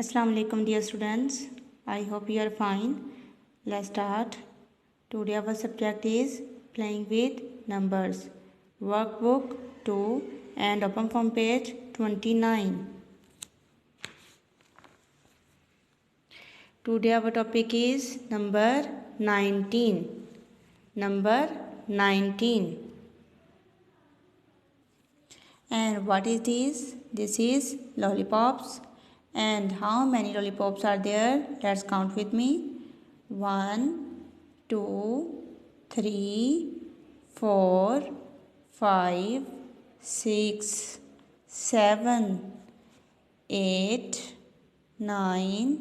Assalamu alaikum dear students. I hope you are fine. Let's start. Today our subject is playing with numbers. Workbook 2 and open from page 29. Today our topic is number 19. Number 19. And what is this? This is lollipops. And how many lollipops are there? Let's count with me. 1, 2, 3, 4, 5, 6, 7, 8, 9,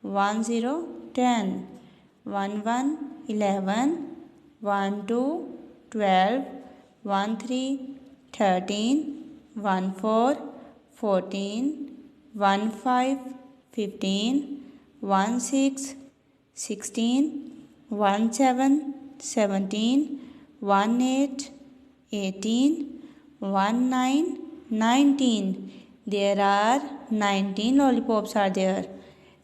1, 0, 10, 1, 1, 11, 1, 2, 12, 1, 3, 13, 1, 4, 14, 1, 5, 15, 1, 6, 16, 1, 7, 17, 1, 8, 18, 1, 9, 19. There are 19 lollipops are there.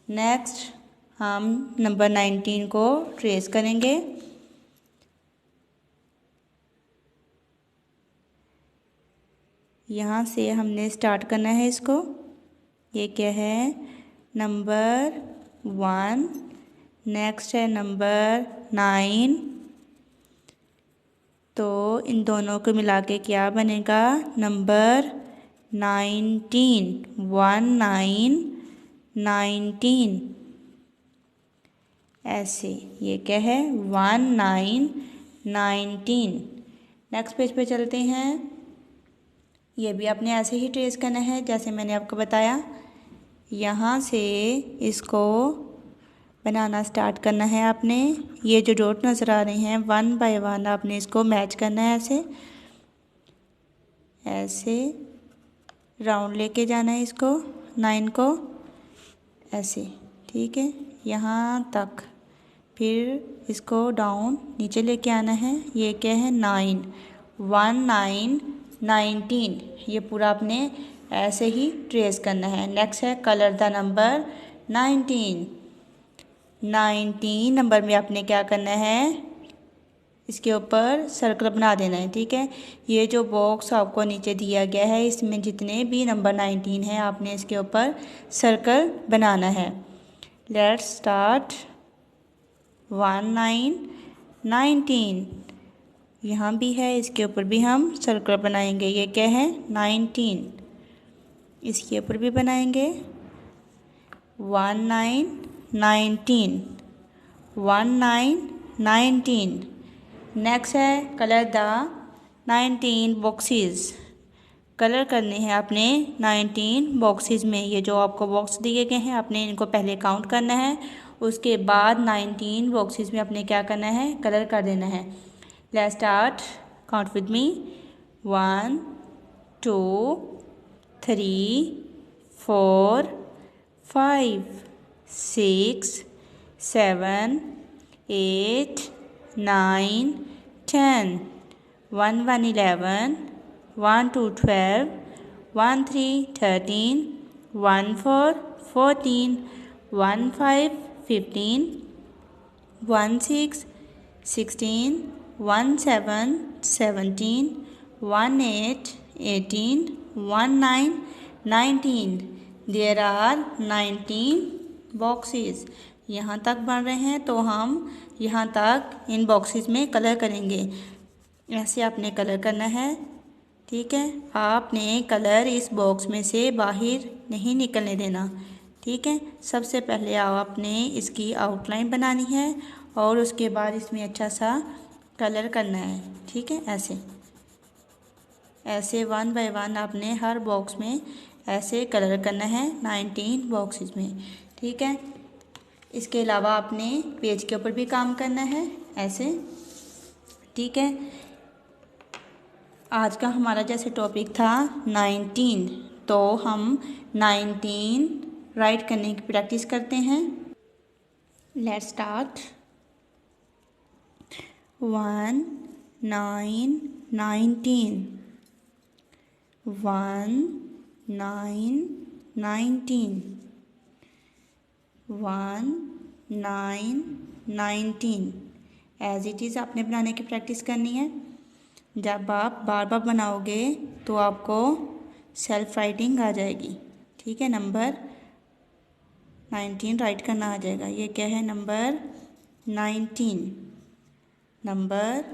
Next हम number 19 को trace करेंगे. यहाँ से हमने start करना है इसको. ये क्या है? नंबर 1. नेक्स्ट है नंबर 9. तो इन दोनों को मिला के क्या बनेगा? नंबर 19. 1, 9, 19. ऐसे ये क्या है? 1, 9, 19. नेक्स्ट पेज पे चलते हैं. ये भी आपने ऐसे ही ट्रेस करना है जैसे मैंने आपको बताया. यहाँ से इसको बनाना स्टार्ट करना है आपने. ये जो डॉट नज़र आ रहे हैं 1 बाय 1 आपने इसको मैच करना है. ऐसे ऐसे राउंड लेके जाना है इसको 9 को. ऐसे ठीक है यहाँ तक. फिर इसको डाउन नीचे लेके आना है. ये क्या है? 9. 1, 9, 19. ये पूरा आपने ऐसे ही ट्रेस करना है. नेक्स्ट है कलर द नंबर 19. 19 नंबर में आपने क्या करना है? इसके ऊपर सर्कल बना देना है. ठीक है. ये जो बॉक्स आपको नीचे दिया गया है इसमें जितने भी नंबर 19 है आपने इसके ऊपर सर्कल बनाना है. Let's start. 1, 9, 19. यहाँ भी है इसके ऊपर भी हम सर्कल बनाएंगे. ये क्या है? 19. इसके ऊपर भी बनाएंगे. 1, 9, 19. 1, 9, 19. नेक्स्ट है कलर द 19 बॉक्सेस. कलर करने हैं आपने 19 बॉक्सेस में. ये जो आपको बॉक्स दिए गए हैं आपने इनको पहले काउंट करना है. उसके बाद 19 बॉक्सेस में आपने क्या करना है? कलर कर देना है. Let's start. Count with me. 1, 2, 3, 4, 5, 6, 7, 8, 9, 10. 1, 1, 11, 1, 2, 12, 1, 3, 13, 1, 4, 14, 1, 5, 15, 1, 6, 16, 1, 7, 17, 1, 8, 18, 1, 9, 19. There are 19 boxes. यहाँ तक बन रहे हैं तो हम यहाँ तक इन बॉक्सेस में कलर करेंगे. ऐसे आपने कलर करना है. ठीक है. आपने कलर इस बॉक्स में से बाहर नहीं निकलने देना. ठीक है. सबसे पहले आपने इसकी आउटलाइन बनानी है और उसके बाद इसमें अच्छा सा कलर करना है. ठीक है. ऐसे ऐसे 1 बाय 1 आपने हर बॉक्स में ऐसे कलर करना है 19 बॉक्सेस में. ठीक है. इसके अलावा आपने पेज के ऊपर भी काम करना है ऐसे. ठीक है. आज का हमारा जैसे टॉपिक था 19 तो हम 19 राइट करने की प्रैक्टिस करते हैं. Let's start. 1, 9, 19. 1, 9, 19. 1 9 19 as it is आपने बनाने की प्रैक्टिस करनी है। जब आप बार बार बनाओगे तो आपको सेल्फ राइटिंग आ जाएगी, ठीक है। नंबर 19 राइट करना आ जाएगा। ये क्या है? Number 19, number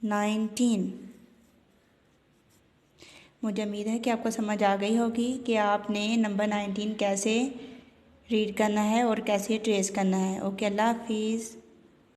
19। मुझे उम्मीद है कि आपको समझ आ गई होगी कि आपने नंबर 19 कैसे रीड करना है और कैसे ट्रेस करना है। ओके, अल्लाह हाफिज़।